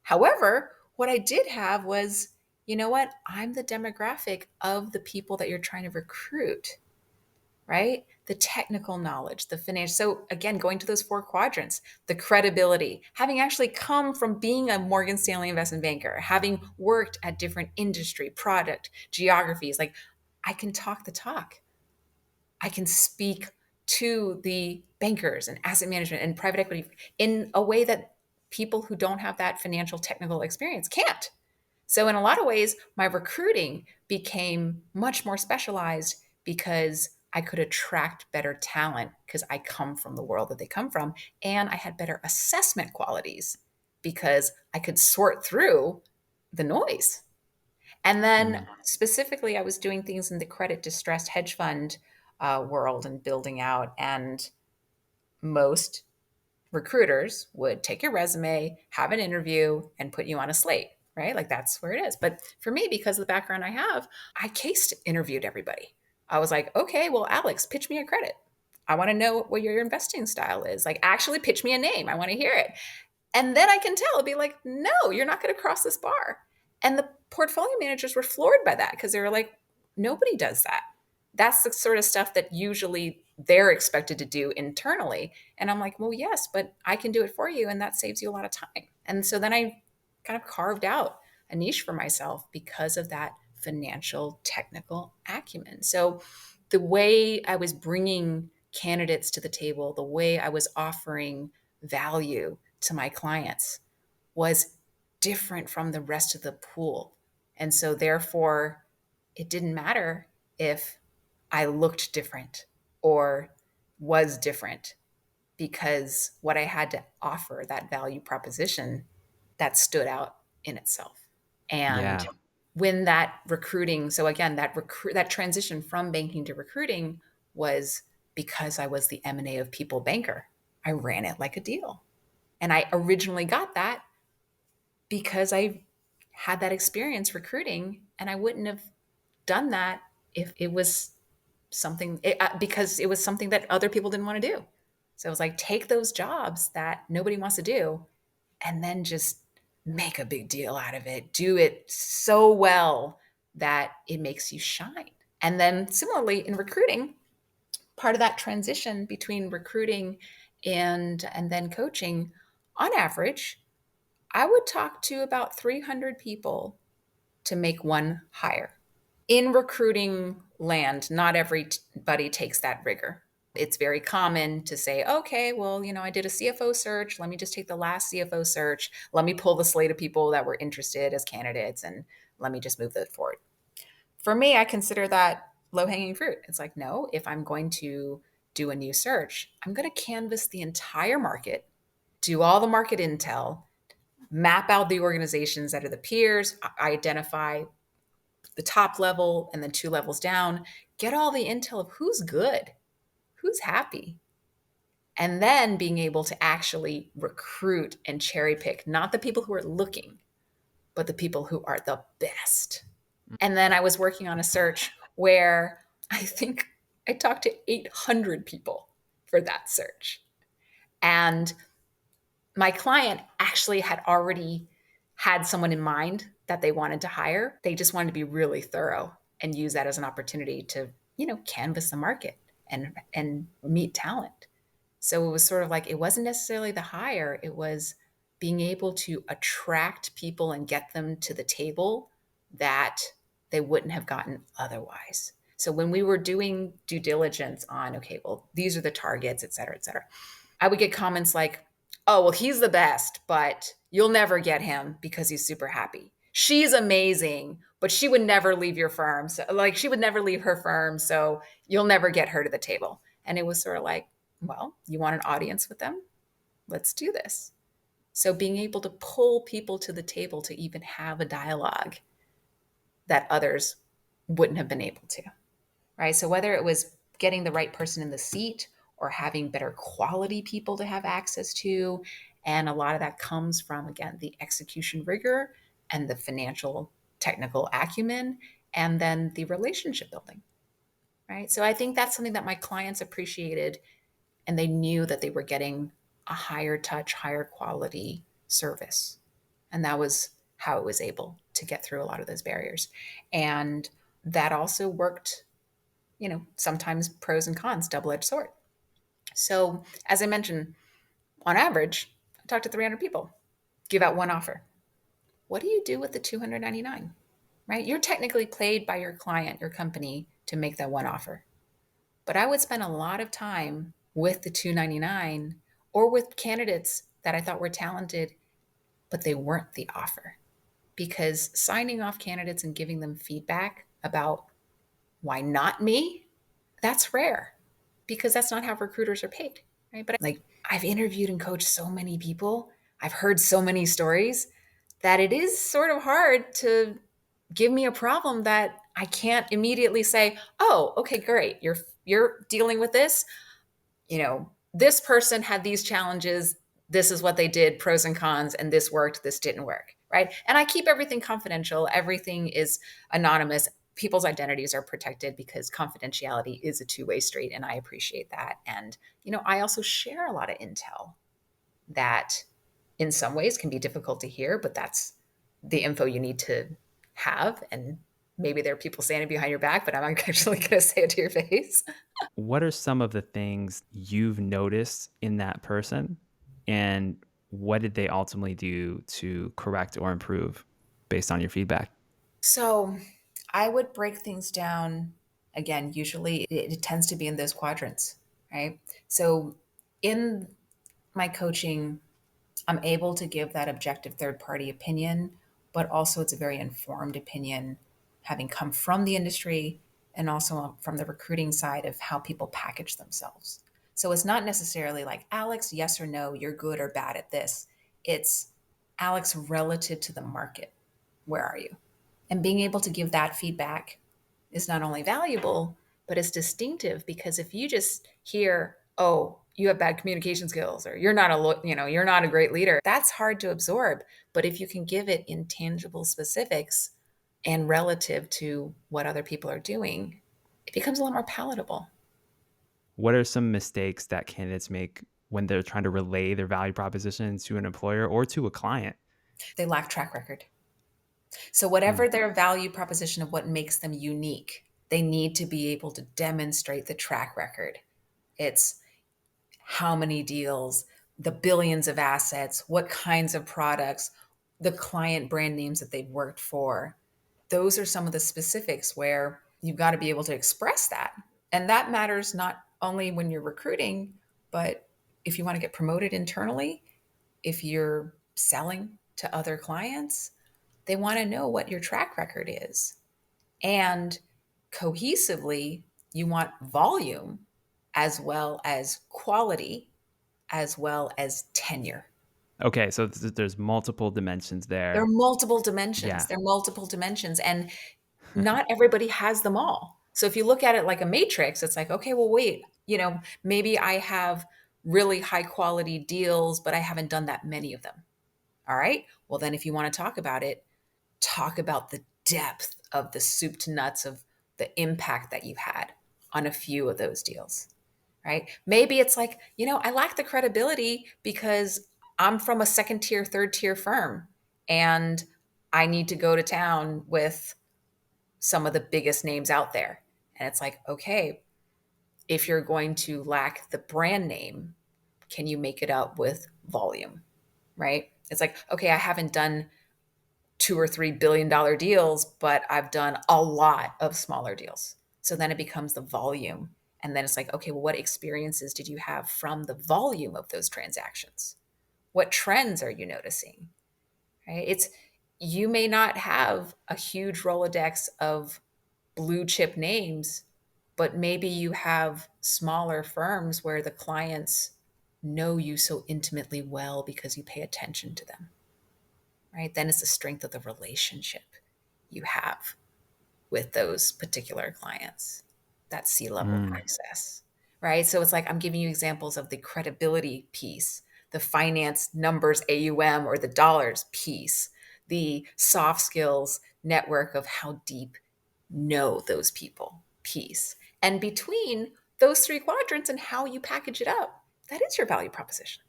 [SPEAKER 2] However, what I did have was, you know what? I'm the demographic of the people that you're trying to recruit, right? The technical knowledge, the financial. So again, going to those 4 quadrants, the credibility, having actually come from being a Morgan Stanley investment banker, having worked at different industry, product, geographies, like I can talk the talk. I can speak to the bankers and asset management and private equity in a way that people who don't have that financial technical experience can't. So, in a lot of ways, my recruiting became much more specialized because I could attract better talent because I come from the world that they come from. And I had better assessment qualities because I could sort through the noise. And then
[SPEAKER 1] Mm.
[SPEAKER 2] specifically, I was doing things in the credit distressed hedge fund world and building out. And most recruiters would take your resume, have an interview, and put you on a slate, right? Like that's where it is. But for me, because of the background I have, I case interviewed everybody. I was like, okay, well, Alex, pitch me a credit. I want to know what your investing style is. Like, actually, pitch me a name. I want to hear it. And then I can tell, it'll be like, no, you're not going to cross this bar. And the portfolio managers were floored by that because they were like, nobody does that. That's the sort of stuff that usually they're expected to do internally. And I'm like, well, yes, but I can do it for you. And that saves you a lot of time. And so then I kind of carved out a niche for myself because of that financial technical acumen. So the way I was bringing candidates to the table, the way I was offering value to my clients was different from the rest of the pool. And so, therefore, it didn't matter if I looked different or was different because what I had to offer, that value proposition, that stood out in itself. And
[SPEAKER 1] Yeah.
[SPEAKER 2] when that recruiting, so again, that transition from banking to recruiting was because I was the M&A of people banker. I ran it like a deal. And I originally got that because I had that experience recruiting, and I wouldn't have done that if it was because it was something that other people didn't want to do. So it was like, take those jobs that nobody wants to do and then just make a big deal out of it. Do it so well that it makes you shine. And then similarly in recruiting, part of that transition between recruiting and then coaching, on average, I would talk to about 300 people to make one hire. In recruiting land, not everybody takes that rigor. It's very common to say, okay, well, I did a CFO search. Let me just take the last CFO search. Let me pull the slate of people that were interested as candidates and let me just move that forward. For me, I consider that low hanging fruit. It's like, no, if I'm going to do a new search, I'm going to canvas the entire market, do all the market intel, map out the organizations that are the peers, identify the top level and then 2 levels down, get all the intel of who's good, who's happy, and then being able to actually recruit and cherry pick not the people who are looking, but the people who are the best. And then I was working on a search where I think I talked to 800 people for that search. And my client actually had already had someone in mind that they wanted to hire. They just wanted to be really thorough and use that as an opportunity to, canvas the market and meet talent. So it was sort of like it wasn't necessarily the hire, it was being able to attract people and get them to the table that they wouldn't have gotten otherwise. So when we were doing due diligence on, okay, well, these are the targets, et cetera, I would get comments like, oh, well, he's the best, but you'll never get him because he's super happy. She's amazing, but she would never leave your firm. So, like, she would never leave her firm. So you'll never get her to the table. And it was sort of like, well, you want an audience with them? Let's do this. So being able to pull people to the table to even have a dialogue that others wouldn't have been able to, right? So whether it was getting the right person in the seat or having better quality people to have access to, and a lot of that comes from, again, the execution rigor and the financial technical acumen, and then the relationship building, right? So I think that's something that my clients appreciated, and they knew that they were getting a higher touch, higher quality service. And that was how it was able to get through a lot of those barriers. And that also worked, sometimes pros and cons, double edged sword. So, as I mentioned, on average, I talk to 300 people, give out one offer. What do you do with the 299? Right? You're technically paid by your client, your company, to make that one offer. But I would spend a lot of time with the 299 or with candidates that I thought were talented, but they weren't the offer. Because signing off candidates and giving them feedback about why not me, that's rare because that's not how recruiters are paid, right? But like I've interviewed and coached so many people, I've heard so many stories that it is sort of hard to give me a problem that I can't immediately say, "Oh, okay, great. You're dealing with this. This person had these challenges. This is what they did, pros and cons, and this worked, this didn't work." Right? And I keep everything confidential. Everything is anonymous. People's identities are protected because confidentiality is a two-way street, and I appreciate that. And I also share a lot of intel that in some ways can be difficult to hear, but that's the info you need to have. And maybe there are people standing behind your back, but I'm actually going to say it to your face.
[SPEAKER 1] What are some of the things you've noticed in that person, and what did they ultimately do to correct or improve based on your feedback?
[SPEAKER 2] So I would break things down again. Usually it tends to be in those quadrants, right? So in my coaching, I'm able to give that objective third party opinion, but also it's a very informed opinion, having come from the industry and also from the recruiting side of how people package themselves. So it's not necessarily like, Alex, yes or no, you're good or bad at this. It's Alex relative to the market. Where are you? And being able to give that feedback is not only valuable, but it's distinctive because if you just hear, oh, you have bad communication skills or you're not a great leader, that's hard to absorb. But if you can give it in tangible specifics and relative to what other people are doing, it becomes a lot more palatable.
[SPEAKER 1] What are some mistakes that candidates make when they're trying to relay their value proposition to an employer or to a client?
[SPEAKER 2] They lack track record. So,
[SPEAKER 1] Hmm.
[SPEAKER 2] whatever their value proposition of what makes them unique, they need to be able to demonstrate the track record. It's how many deals, the billions of assets, what kinds of products, the client brand names that they've worked for. Those are some of the specifics where you've got to be able to express that. And that matters not only when you're recruiting, but if you want to get promoted internally, if you're selling to other clients, they want to know what your track record is. And cohesively, you want volume as well as quality, as well as tenure.
[SPEAKER 1] Okay, so there's multiple dimensions
[SPEAKER 2] There are
[SPEAKER 1] there.
[SPEAKER 2] multiple dimensions.
[SPEAKER 1] Yeah.
[SPEAKER 2] There are multiple dimensions, and not everybody has them all. So if you look at it like a matrix, it's like, okay, well, wait, maybe I have really high quality deals, but I haven't done that many of them. All right. Well, then if you want to talk about the depth of the soup to nuts of the impact that you had on a few of those deals. right? Maybe it's like, I lack the credibility because I'm from a second tier, third tier firm, and I need to go to town with some of the biggest names out there. And it's like, okay, if you're going to lack the brand name, can you make it up with volume, right? It's like, okay, I haven't done $2 or $3 billion deals, but I've done a lot of smaller deals. So then it becomes the volume. And then it's like, okay, well, what experiences did you have from the volume of those transactions? What trends are you noticing? Right? You may not have a huge Rolodex of blue chip names, but maybe you have smaller firms where the clients know you so intimately well because you pay attention to them, right? Then it's the strength of the relationship you have with those particular clients, that C-level
[SPEAKER 1] Mm,
[SPEAKER 2] access, right? So it's like I'm giving you examples of the credibility piece, the finance numbers AUM or the dollars piece, the soft skills network of how deep know those people piece. And between those three quadrants and how you package it up, that is your value proposition.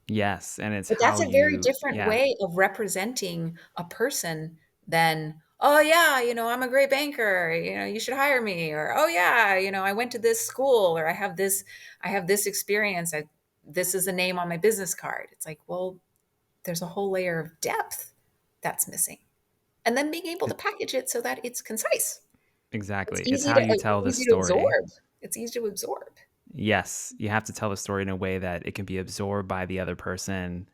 [SPEAKER 1] yes, and it's
[SPEAKER 2] But that's
[SPEAKER 1] how
[SPEAKER 2] a very
[SPEAKER 1] you,
[SPEAKER 2] different
[SPEAKER 1] yeah.
[SPEAKER 2] way of representing a person than, "Oh, yeah, I'm a great banker, you should hire me," or, "Oh, yeah, I went to this school," or, "I have this experience. This is a name on my business card." It's like, well, there's a whole layer of depth that's missing. And then being able to package it so that it's concise. It's
[SPEAKER 1] Exactly. It's
[SPEAKER 2] easy
[SPEAKER 1] how
[SPEAKER 2] to
[SPEAKER 1] you tell
[SPEAKER 2] it's
[SPEAKER 1] the
[SPEAKER 2] easy to
[SPEAKER 1] story.
[SPEAKER 2] absorb. It's easy to absorb.
[SPEAKER 1] Yes, you have to tell the story in a way that it can be absorbed by the other person.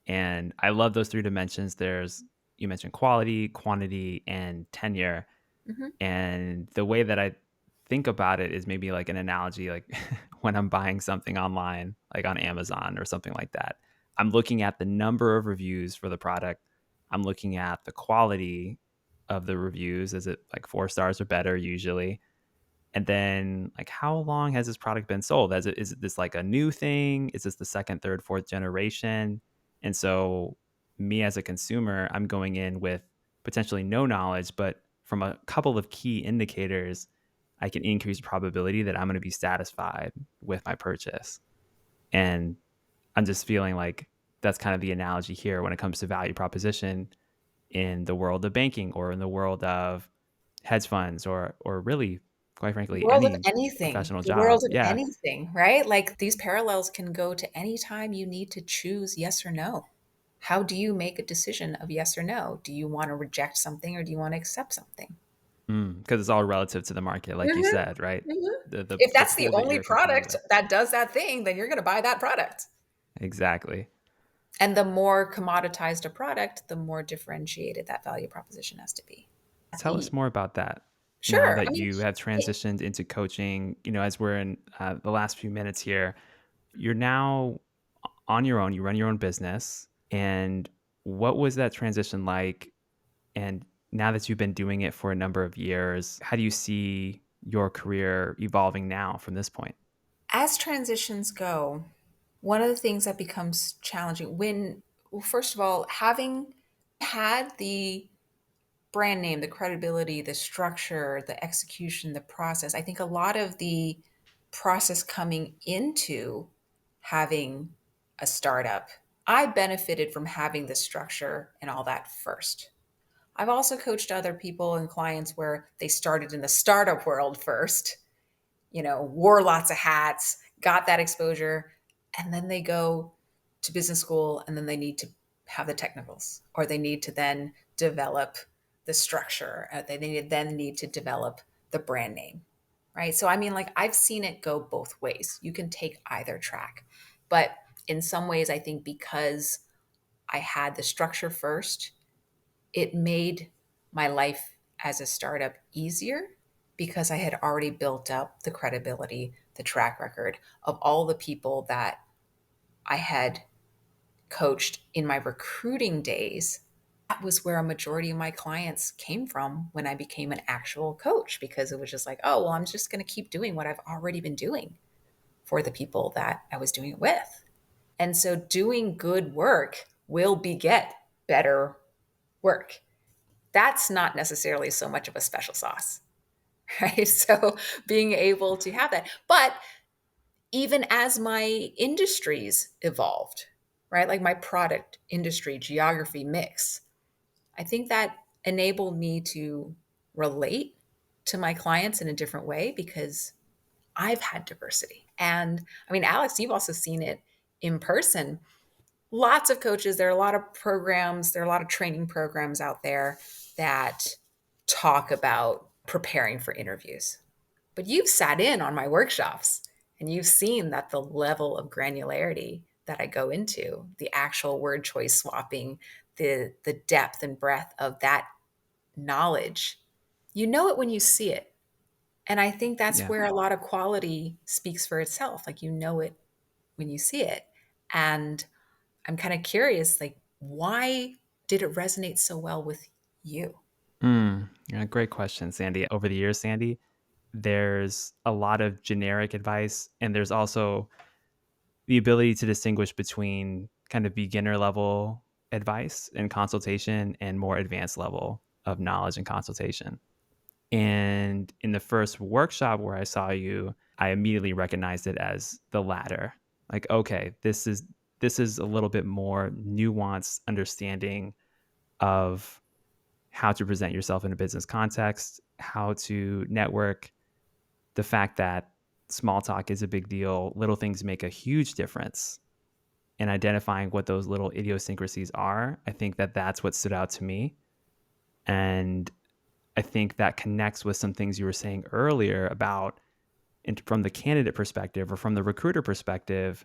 [SPEAKER 1] And I love those three dimensions. You mentioned quality, quantity, and tenure.
[SPEAKER 2] Mhm.
[SPEAKER 1] And the way that I think about it is maybe like an analogy, like when I'm buying something online, like on Amazon or something like that. I'm looking at the number of reviews for the product. I'm looking at the quality of the reviews. Is it like 4 stars or better usually? And then, like, how long has this product been sold? Is this like a new thing? Is this the second, third, fourth generation? And so, me as a consumer, I'm going in with potentially no knowledge, but from a couple of key indicators, I can increase probability that I'm going to be satisfied with my purchase. And I'm just feeling like that's kind of the analogy here when it comes to value proposition in the world of banking or in the world of hedge funds or really, quite
[SPEAKER 2] The
[SPEAKER 1] frankly,
[SPEAKER 2] world of
[SPEAKER 1] any
[SPEAKER 2] anything,
[SPEAKER 1] professional
[SPEAKER 2] the world
[SPEAKER 1] job.
[SPEAKER 2] of
[SPEAKER 1] Yeah.
[SPEAKER 2] anything, right? Like these parallels can go to any time you need to choose yes or no. How do you make a decision of yes or no? Do you want to reject something or do you want to accept something?
[SPEAKER 1] Because it's all relative to the market, like you
[SPEAKER 2] Mhm,
[SPEAKER 1] said, right?
[SPEAKER 2] mhm.
[SPEAKER 1] The the
[SPEAKER 2] If
[SPEAKER 1] the
[SPEAKER 2] that's the
[SPEAKER 1] pool that
[SPEAKER 2] only
[SPEAKER 1] you're competing
[SPEAKER 2] product
[SPEAKER 1] with.
[SPEAKER 2] that does that thing, then you're going to buy that product.
[SPEAKER 1] Exactly.
[SPEAKER 2] And the more commoditized a product, the more differentiated that value proposition has to be.
[SPEAKER 1] Tell us more about that. Now
[SPEAKER 2] Sure. I
[SPEAKER 1] that
[SPEAKER 2] mean,
[SPEAKER 1] you have
[SPEAKER 2] it,
[SPEAKER 1] transitioned into coaching, as we're in the last few minutes here, you're now on your own. You run your own business. And what was that transition like? And now that you've been doing it for a number of years, how do you see your career evolving now from this point?
[SPEAKER 2] as transitions go, one of the things that becomes challenging well, first of all, having had the brand name, the credibility, the structure, the execution, the process, I think a lot of the process coming into having a startup, I benefited from having the structure and all that first. I've also coached other people and clients where they started in the startup world first, wore lots of hats, got that exposure, and then they go to business school and then they need to have the technicals or they need to then develop the structure. Then need to develop the brand name, right? So, I mean, like I've seen it go both ways. You can take either track. But in some ways, I think because I had the structure first, it made my life as a startup easier because I had already built up the credibility, the track record of all the people that I had coached in my recruiting days. That was where a majority of my clients came from when I became an actual coach because it was just like, oh, well, I'm just going to keep doing what I've already been doing for the people that I was doing it with. And so doing good work will beget better work. That's not necessarily so much of a special sauce, right? So being able to have that. But even as my industries evolved, right? Like my product, industry, geography mix, I think that enabled me to relate to my clients in a different way because I've had diversity. And I mean, Alex, you've also seen it in person. Lots of coaches, there are a lot of programs, there are a lot of training programs out there that talk about preparing for interviews. But you've sat in on my workshops and you've seen that the level of granularity that I go into, the actual word choice swapping, the depth and breadth of that knowledge, you know it when you see it. And I think that's
[SPEAKER 1] Yeah.
[SPEAKER 2] where a lot of quality speaks for itself. Like you know it when you see it. And I'm kind of curious, like, why did it resonate so well with you?
[SPEAKER 1] Yeah, great question, Sandy. Over the years, Sandy, there's a lot of generic advice, and there's also the ability to distinguish between kind of beginner level advice and consultation and more advanced level of knowledge and consultation. And in the first workshop where I saw you, I immediately recognized it as the latter. Like, okay, this is a little bit more nuanced understanding of how to present yourself in a business context, how to network, the fact that small talk is a big deal, little things make a huge difference. And identifying what those little idiosyncrasies are, I think that that's what stood out to me. And I think that connects with some things you were saying earlier about, from the candidate perspective or from the recruiter perspective,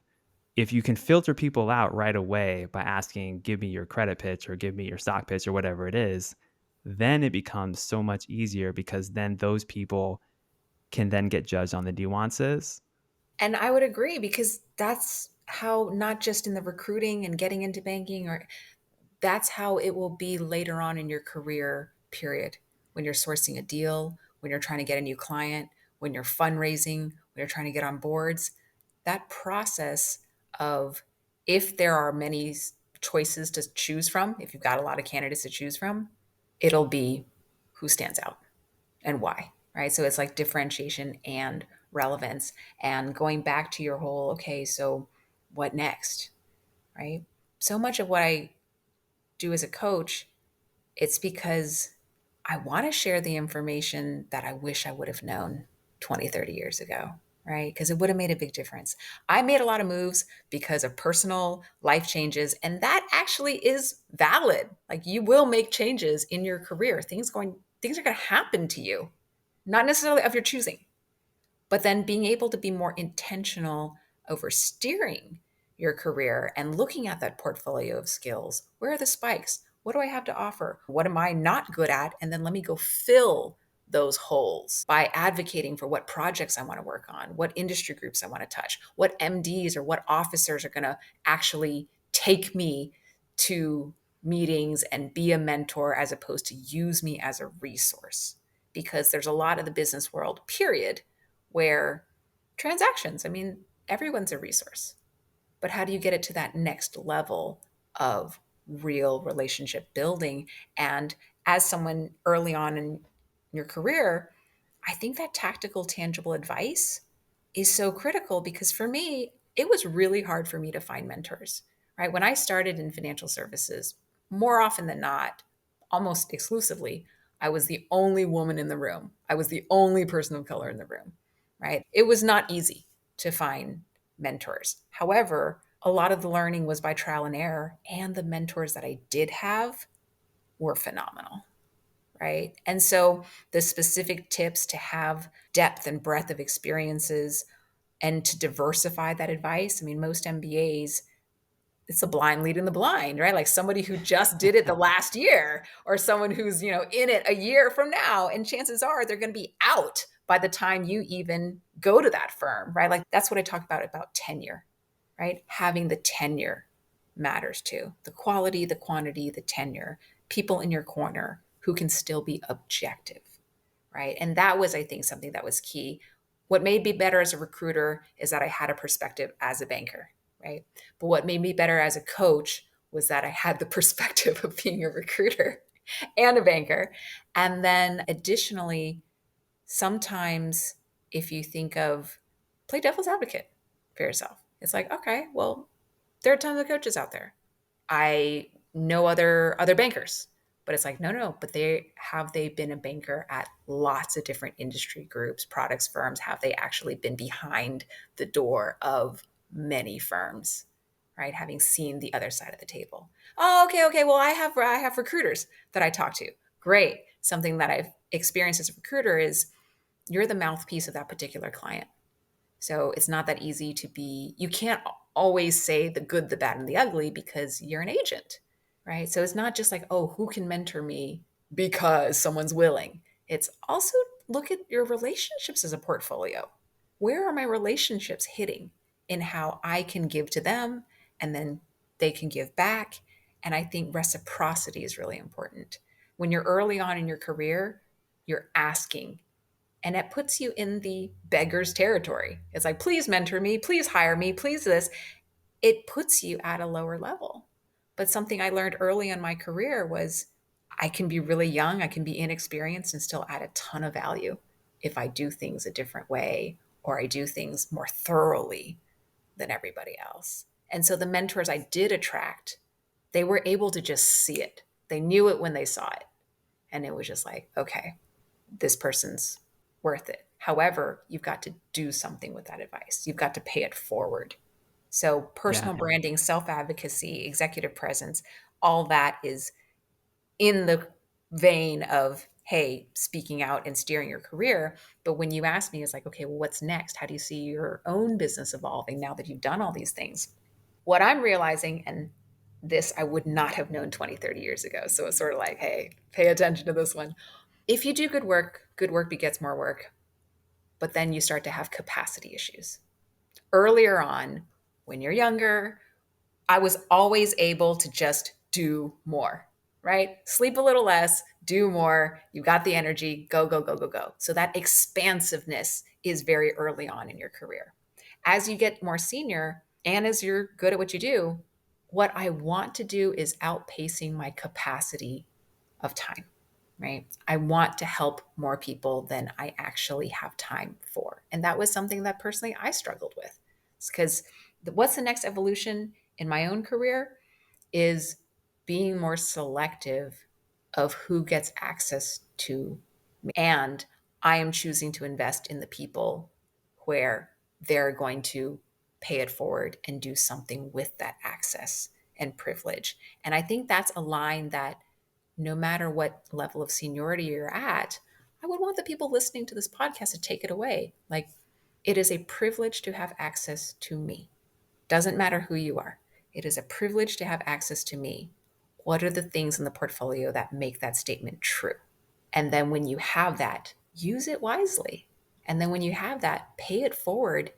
[SPEAKER 1] if you can filter people out right away by asking, give me your credit pitch or give me your stock pitch or whatever it is, then it becomes so much easier because then those people can then get judged on the nuances.
[SPEAKER 2] And I would agree because that's how, not just in the recruiting and getting into banking, or that's how it will be later on in your career, period. When you're sourcing a deal, when you're trying to get a new client, when you're fundraising, when you're trying to get on boards, that process of, if there are many choices to choose from, if you've got a lot of candidates to choose from, it'll be who stands out and why, right? So it's like differentiation and relevance and going back to your whole, okay, so what next, right? So much of what I do as a coach, it's because I want to share the information that I wish I would have known 20, 30 years ago, right? Because it would have made a big difference. I made a lot of moves because of personal life changes, and that actually is valid. Like you will make changes in your career. Things are going to happen to you, not necessarily of your choosing, but then being able to be more intentional over steering your career and looking at that portfolio of skills. Where are the spikes? What do I have to offer? What am I not good at? And then let me go fill those holes by advocating for what projects I want to work on, what industry groups I want to touch, what MDs or what officers are going to actually take me to meetings and be a mentor as opposed to use me as a resource. Because there's a lot of the business world, period, where transactions, I mean, everyone's a resource, but how do you get it to that next level of real relationship building? And as someone early on in your career, I think that tactical, tangible advice is so critical because for me, it was really hard for me to find mentors, right? When I started in financial services, more often than not, almost exclusively, I was the only woman in the room. I was the only person of color in the room, right? It was not easy to find mentors. However, a lot of the learning was by trial and error, and the mentors that I did have were phenomenal, right? And so the specific tips to have depth and breadth of experiences and to diversify that advice. I mean, most MBAs, it's a blind leading the blind, right? Like somebody who just did it the last year or someone who's, in it a year from now. And chances are they're going to be out by the time you even go to that firm, right? Like that's what I talk about tenure, right? Having the tenure matters too. The quality, the quantity, the tenure, people in your corner who can still be objective, right? And that was, I think, something that was key. What made me better as a recruiter is that I had a perspective as a banker, right? But what made me better as a coach was that I had the perspective of being a recruiter and a banker. And then additionally, sometimes if you think of, play devil's advocate, for yourself. It's like, okay, well, there are tons of coaches out there. I know other bankers, but it's like, no, no, but they been a banker at lots of different industry groups, products, firms? Have they actually been behind the door of many firms, right? Having seen the other side of the table. Oh, okay, okay. Well, I have recruiters that I talk to. Great. Something that I've experienced as a recruiter is you're the mouthpiece of that particular client. So it's not that easy to be, you can't always say the good, the bad, and the ugly because you're an agent, right? So it's not just like, oh, who can mentor me because someone's willing. It's also look at your relationships as a portfolio. Where are my relationships hitting in how I can give to them and then they can give back? And I think reciprocity is really important. When you're early on in your career, you're asking, and it puts you in the beggar's territory. It's like, please mentor me, please hire me, please this. It puts you at a lower level. But something I learned early in my career was I can be really young, I can be inexperienced and still add a ton of value if I do things a different way or I do things more thoroughly than everybody else. And so the mentors I did attract, they were able to just see it. They knew it when they saw it. And it was just like, okay, this person's worth it. However, you've got to do something with that advice. You've got to pay it forward. So,
[SPEAKER 1] Yeah.
[SPEAKER 2] personal branding, self advocacy, executive presence, all that is in the vein of, hey, speaking out and steering your career. But when you ask me, it's like, okay, well, what's next? How do you see your own business evolving now that you've done all these things? What I'm realizing, and this I would not have known 20, 30 years ago. So it's sort of like, hey, pay attention to this one. If you do good work begets more work, but then you start to have capacity issues. Earlier on, when you're younger, I was always able to just do more, right? Sleep a little less, do more. You got the energy, go, go, go, go, go. So that expansiveness is very early on in your career. As you get more senior and as you're good at what you do, what I want to do is outpacing my capacity of time, right? I want to help more people than I actually have time for. And that was something that personally I struggled with. Because what's the next evolution in my own career is being more selective of who gets access to me. And I am choosing to invest in the people where they're going to pay it forward and do something with that access and privilege. And I think that's a line that no matter what level of seniority you're at, I would want the people listening to this podcast to take it away. Like, it is a privilege to have access to me. Doesn't matter who you are. It is a privilege to have access to me. What are the things in the portfolio that make that statement true? And then when you have that, use it wisely. And then when you have that, pay it forward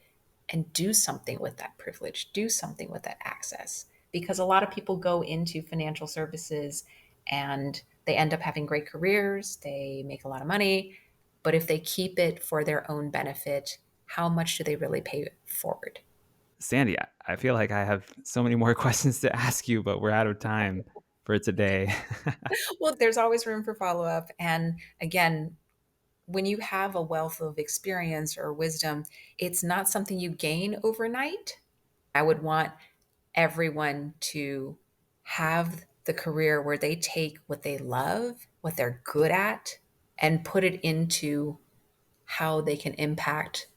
[SPEAKER 2] and do something with that privilege, do something with that access. Because a lot of people go into financial services and they end up having great careers, they make a lot of money, but if they keep it for their own benefit, how much do they really pay it forward?
[SPEAKER 1] Sandy, I feel like I have so many more questions to ask you, but we're out of time for today.
[SPEAKER 2] Well, there's always room for follow up. And again, when you have a wealth of experience or wisdom, it's not something you gain overnight. I would want everyone to have the career where they take what they love, what they're good at, and put it into how they can impact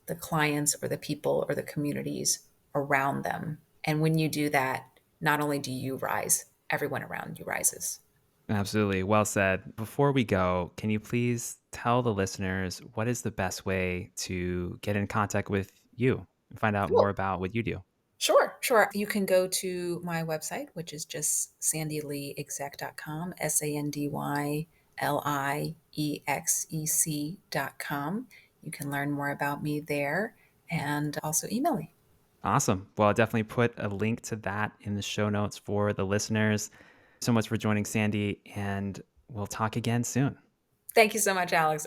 [SPEAKER 2] the clients or the people or the communities around them. And when you do that, not only do you rise, everyone around you rises.
[SPEAKER 1] Absolutely. Well said. Before we go, can you please tell the listeners what is the best way to get in contact with you and find out more
[SPEAKER 2] Cool.
[SPEAKER 1] about what you do?
[SPEAKER 2] Sure, sure. You can go to my website, which is just sandyleeexec.com, SandyLieexec.com. You can learn more about me there and also email me.
[SPEAKER 1] Awesome. Well, I'll definitely put a link to that in the show notes for the listeners. So much for joining, Sandy, and we'll talk again soon.
[SPEAKER 2] Thank you so much, Alex.